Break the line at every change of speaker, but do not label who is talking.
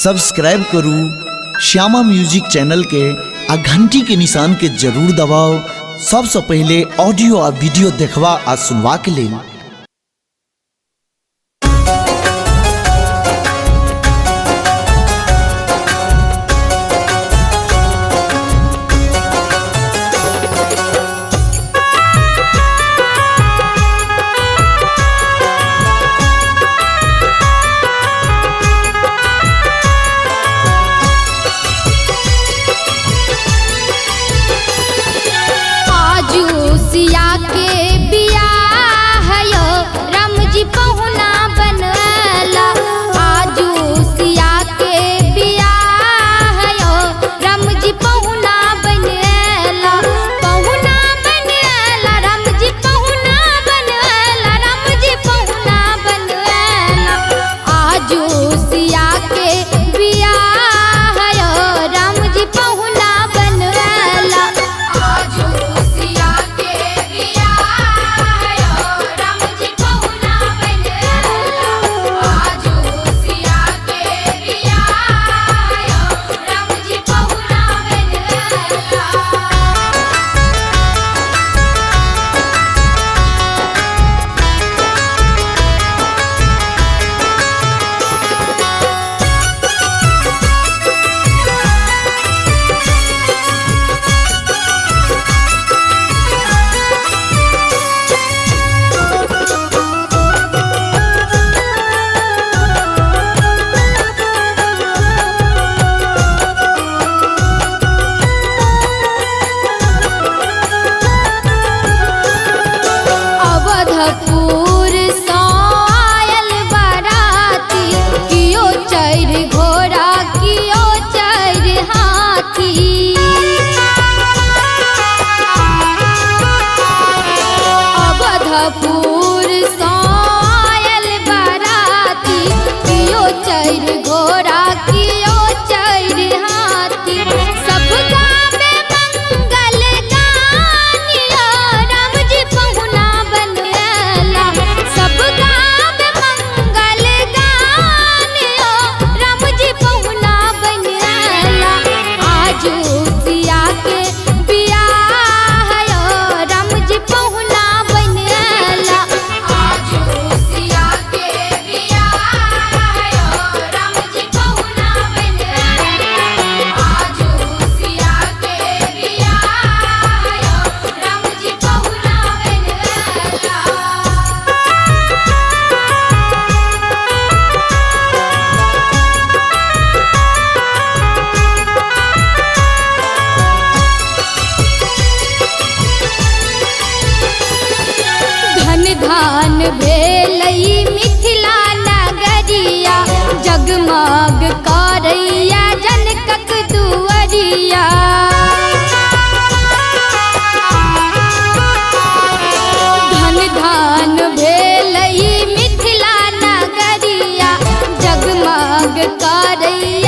Subscribe करू Shyama music channel के आ घंटी के निशान के जरूर दबाओ सबसे पहले ऑडियो आ वीडियो देखवा आ सुनवा के लिए।
सिया के बियाह यो राम जी पहुना बनला। आजू सिया के बियाह यो राम जी पहुना बनला। पहुना बनला राम जी पहुना बनला। राम जी पहुना बनला। आजू सिया के बियाह यो राम जी पहुना बनला। आजू अवधपुर से आयल बाराती कियो चढ़ घोड़ा कियो चढ़ हाथी। अवधपुर से आयल बाराती कियो चढ़ घोड़ा कियो चढ़ हाथी। सब गाँव में मंगल गानियो राम जी पहुना बनला। सब गाँव में मंगल गानियो राम जी पहुना बनला। आजू सिया के बियाह यो राम जी पहुना बनला। आजू सिया के बियाह यो राम जी पहुना बनला। आजू सिया के बियाह यो राम जी पहुना बनला। धन धान भेलई मिथिला नगरिया जगमग करैया जनकक दुअरिया। धन धान भेलई मिथिला नगरिया जगमग करैया